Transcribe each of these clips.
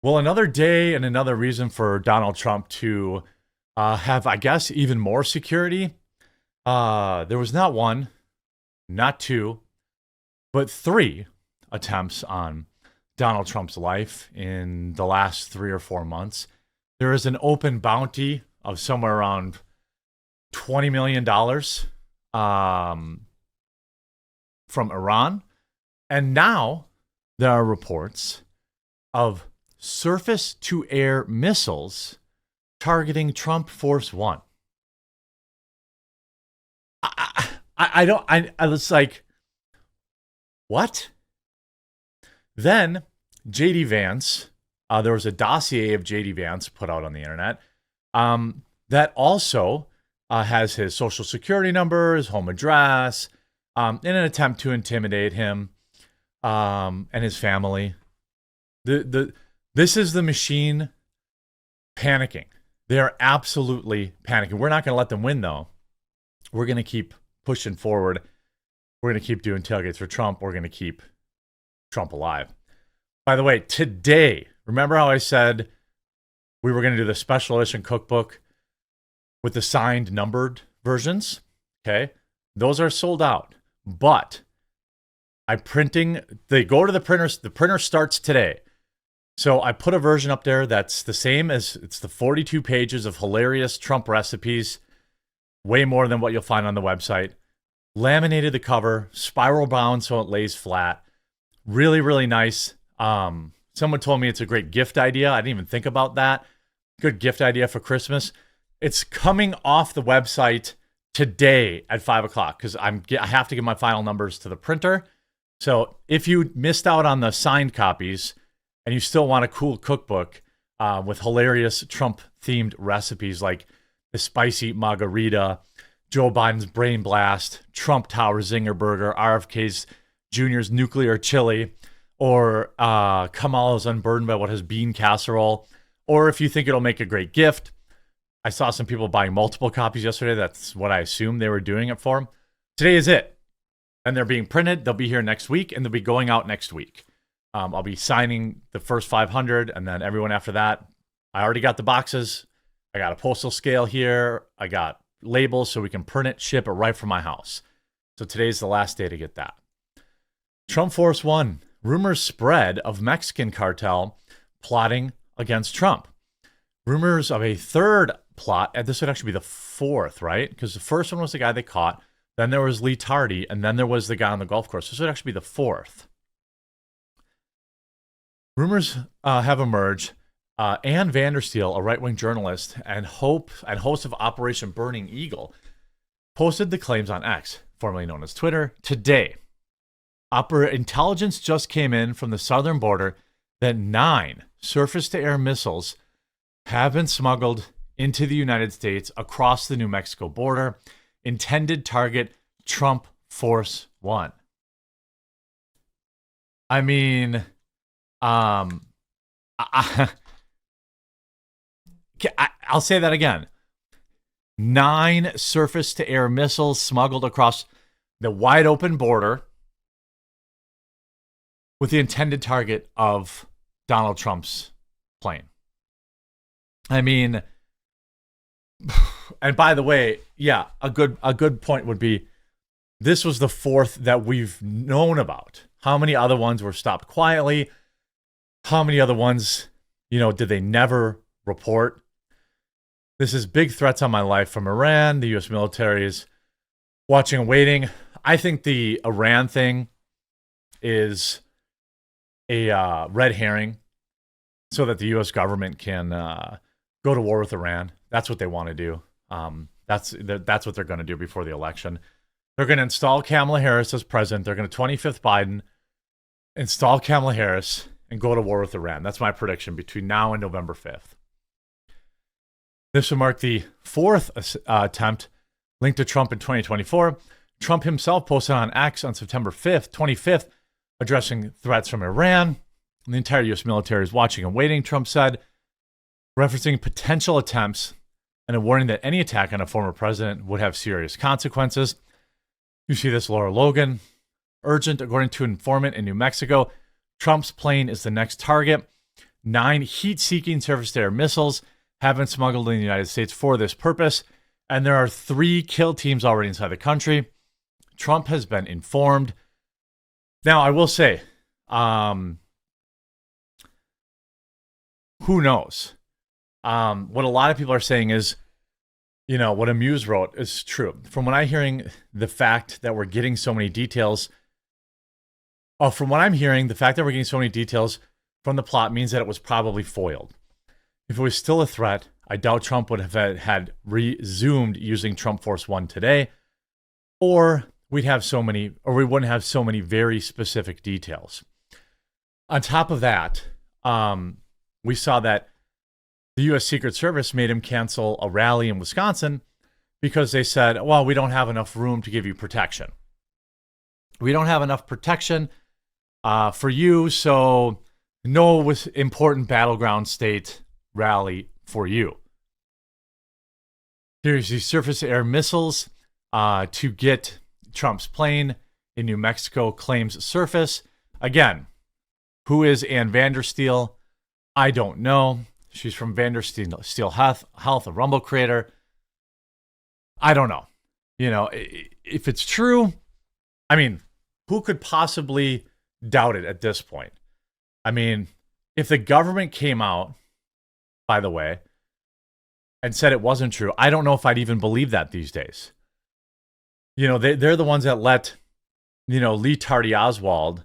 Well, another day and another reason for Donald Trump to have, I guess, even more security. There was not one, not two, but three attempts on Donald Trump's life in the last 3 or 4 months. There is an open bounty of somewhere around $20 million from Iran. And now there are reports of surface to air missiles targeting Trump Force One. I don't, I was like, what? Then JD Vance, there was a dossier of JD Vance put out on the internet that also has his social security number, his home address, in an attempt to intimidate him and his family. This is the machine panicking. They are absolutely panicking. We're not going to let them win, though. We're going to keep pushing forward. We're going to keep doing tailgates for Trump. We're going to keep Trump alive. By the way, today, remember how I said we were going to do the special edition cookbook with the signed numbered versions? Okay. Those are sold out. But they go to the printers. The printer starts today. So I put a version up there that's the same as it's the 42 pages of hilarious Trump recipes, way more than what you'll find on the website. Laminated the cover, spiral bound so it lays flat. Really, really nice. Someone told me it's a great gift idea. I didn't even think about that. Good gift idea for Christmas. It's coming off the website today at 5 o'clock because I have to give my final numbers to the printer. So if you missed out on the signed copies and you still want a cool cookbook with hilarious Trump-themed recipes like the spicy margarita, Joe Biden's brain blast, Trump Tower Zinger Burger, RFK's Jr.'s nuclear chili, or Kamala's unburdened by what has bean casserole, or if you think it'll make a great gift. I saw some people buying multiple copies yesterday. That's what I assumed they were doing it for. Today is it. And they're being printed. They'll be here next week, and they'll be going out next week. I'll be signing the first 500, and then everyone after that. I already got the boxes. I got a postal scale here. I got labels so we can print it, ship it right from my house. So today's the last day to get that. Trump Force One. Rumors spread of Mexican cartel plotting against Trump. Rumors of a third plot, and this would actually be the fourth, right? Because the first one was the guy they caught. Then there was Lee Tardy, and then there was the guy on the golf course. This would actually be the fourth. Rumors have emerged. Ann Vandersteel, a right-wing journalist and host of Operation Burning Eagle, posted the claims on X, formerly known as Twitter, today. Intelligence just came in from the southern border that 9 surface-to-air missiles have been smuggled into the United States across the New Mexico border, intended target Trump Force One. I mean, I'll say that again. 9 surface-to-air missiles smuggled across the wide-open border with the intended target of Donald Trump's plane. I mean, and by the way, yeah, a good point would be this was the fourth that we've known about. How many other ones were stopped quietly? How many other ones, did they never report? This is big threats on my life from Iran. The U.S. military is watching and waiting. I think the Iran thing is a red herring so that the U.S. government can go to war with Iran. That's what they want to do. That's what they're going to do before the election. They're going to install Kamala Harris as president. They're going to 25th Biden, install Kamala Harris, and go to war with Iran. That's my prediction between now and November 5th. This will mark the fourth attempt linked to Trump in 2024. Trump himself posted on X on September 25th, addressing threats from Iran. And the entire U.S. military is watching and waiting, Trump said, referencing potential attempts and a warning that any attack on a former president would have serious consequences. You see this, Laura Logan. Urgent, according to an informant in New Mexico. Trump's plane is the next target. 9 heat-seeking surface-to-air missiles have been smuggled in the United States for this purpose, and there are 3 kill teams already inside the country. Trump has been informed. Now, I will say, who knows? What a lot of people are saying is, what Amuse wrote is true. From what I'm hearing, the fact that we're getting so many details, from the plot means that it was probably foiled. If it was still a threat, I doubt Trump would have had resumed using Trump Force 1 today, or we wouldn't have so many very specific details. On top of that, we saw that the U.S. Secret Service made him cancel a rally in Wisconsin because they said, well, we don't have enough room to give you protection. We don't have enough protection for you, so no important battleground state rally for you. Here's the surface-to-air missiles to get Trump's plane in New Mexico claims surface. Again, who is Ann Vandersteel? I don't know. She's from Vandersteel Health, a Rumble creator. I don't know. If it's true, I mean, who could possibly doubt it at this point? I mean, if the government came out, by the way, and said it wasn't true, I don't know if I'd even believe that these days. They're the ones that let, Lee Tardy Oswald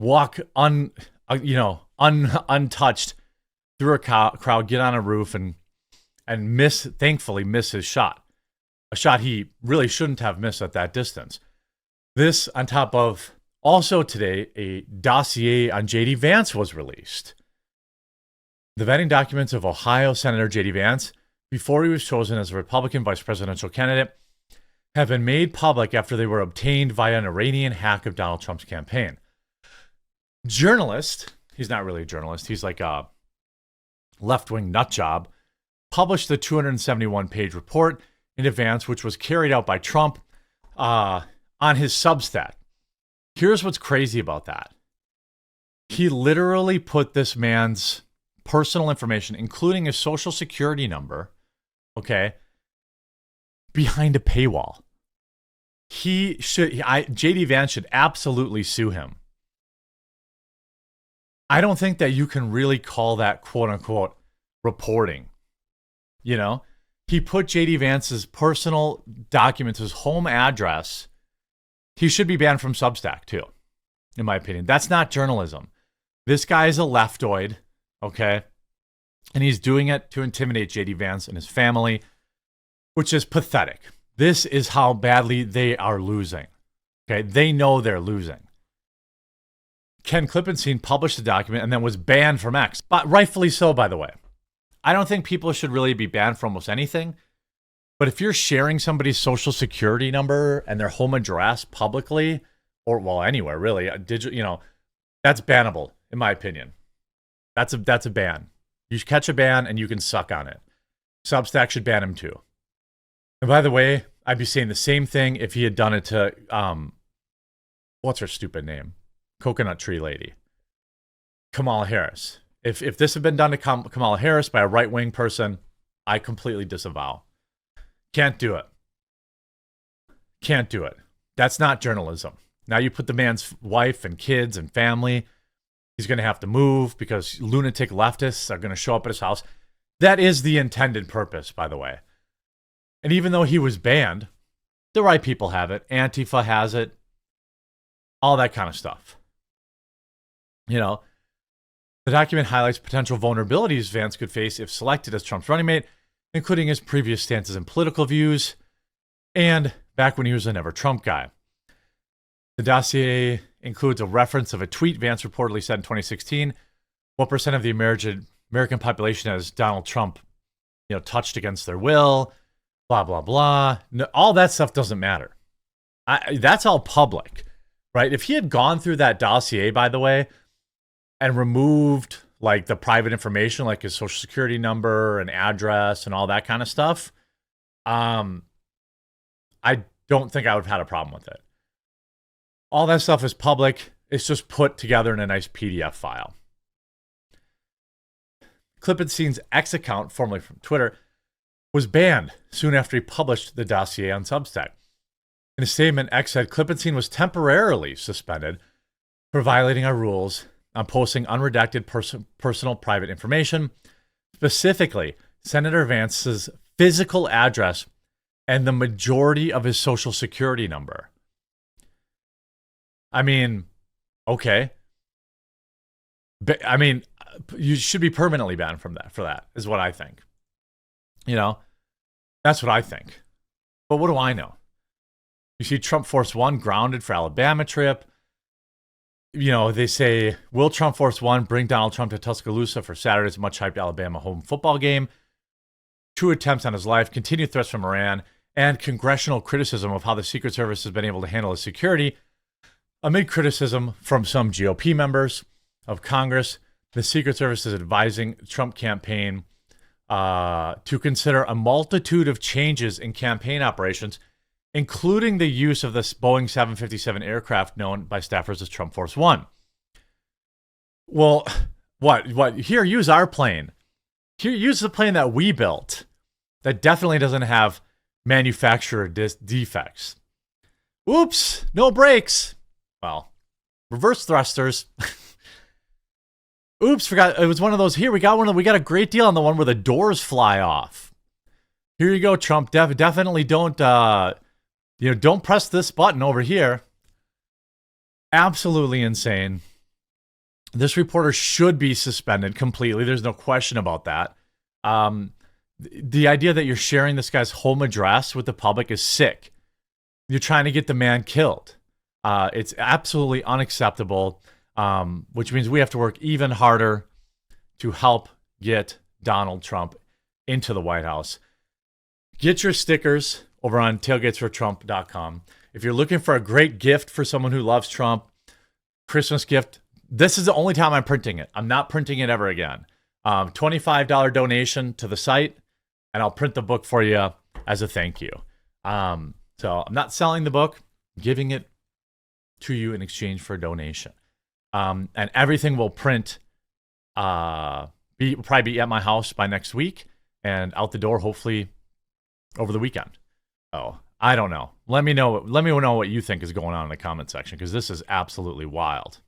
walk untouched through a crowd, get on a roof and thankfully miss his shot. A shot he really shouldn't have missed at that distance. This on top of also today, a dossier on J.D. Vance was released. The vetting documents of Ohio Senator J.D. Vance, before he was chosen as a Republican vice presidential candidate, have been made public after they were obtained via an Iranian hack of Donald Trump's campaign. Journalist, he's not really a journalist, he's like a left-wing nut job, published the 271-page report in advance, which was carried out by Trump on his Substack. Here's what's crazy about that. He literally put this man's personal information, including his social security number, behind a paywall. J.D. Vance should absolutely sue him. I don't think that you can really call that quote unquote reporting. He put J.D. Vance's personal documents, his home address. He should be banned from Substack too, in my opinion. That's not journalism. This guy is a leftoid, and he's doing it to intimidate J.D. Vance and his family, which is pathetic. This is how badly they are losing. They know they're losing. Ken Klippenstein published the document and then was banned from X, but rightfully so, by the way. I don't think people should really be banned from almost anything, but if you're sharing somebody's social security number and their home address publicly, or anywhere really, that's bannable, in my opinion. That's a ban. You should catch a ban and you can suck on it. Substack should ban him too. And by the way, I'd be saying the same thing if he had done it to, what's her stupid name? Coconut Tree Lady. Kamala Harris. If this had been done to Kamala Harris by a right-wing person, I completely disavow. Can't do it. Can't do it. That's not journalism. Now you put the man's wife and kids and family. He's going to have to move because lunatic leftists are going to show up at his house. That is the intended purpose, by the way. And even though he was banned, the right people have it. Antifa has it. All that kind of stuff. The document highlights potential vulnerabilities Vance could face if selected as Trump's running mate, including his previous stances and political views, and back when he was a Never Trump guy. The dossier includes a reference of a tweet Vance reportedly said in 2016. What percent of the American population has Donald Trump, touched against their will? Blah, blah, blah. No, all that stuff doesn't matter. That's all public, right? If he had gone through that dossier, by the way, and removed the private information, like his social security number and address and all that kind of stuff, I don't think I would have had a problem with it. All that stuff is public. It's just put together in a nice PDF file. Klippenstein's X account, formerly from Twitter, was banned soon after he published the dossier on Substack. In a statement, X said Klippenstein was temporarily suspended for violating our rules on posting unredacted personal private information, specifically Senator Vance's physical address and the majority of his social security number. I mean, okay. But, I mean, you should be permanently banned from that, for that, is what I think. You know, that's what I think. But what do I know? You see Trump Force One grounded for Alabama trip. You know, they say, will Trump Force One bring Donald Trump to Tuscaloosa for Saturday's much-hyped Alabama home football game? 2 attempts on his life, continued threats from Iran, and congressional criticism of how the Secret Service has been able to handle his security. Amid criticism from some GOP members of Congress, the Secret Service is advising Trump campaign to consider a multitude of changes in campaign operations, including the use of this Boeing 757 aircraft known by staffers as Trump Force One. Well, what? Here, use our plane. Here, use the plane that we built that definitely doesn't have manufacturer defects. Oops, no brakes. Well, reverse thrusters. Oops, forgot. It was one of those. Here, we got a great deal on the one where the doors fly off. Here you go, Trump. Definitely don't, don't press this button over here. Absolutely insane. This reporter should be suspended completely. There's no question about that. The idea that you're sharing this guy's home address with the public is sick. You're trying to get the man killed. It's absolutely unacceptable, which means we have to work even harder to help get Donald Trump into the White House. Get your stickers over on tailgatesfortrump.com. If you're looking for a great gift for someone who loves Trump, Christmas gift, this is the only time I'm printing it. I'm not printing it ever again. $25 donation to the site, and I'll print the book for you as a thank you. So I'm not selling the book, I'm giving it to you in exchange for a donation. And everything will print, will probably be at my house by next week and out the door hopefully over the weekend. Oh, I don't know. Let me know what you think is going on in the comment section, because this is absolutely wild.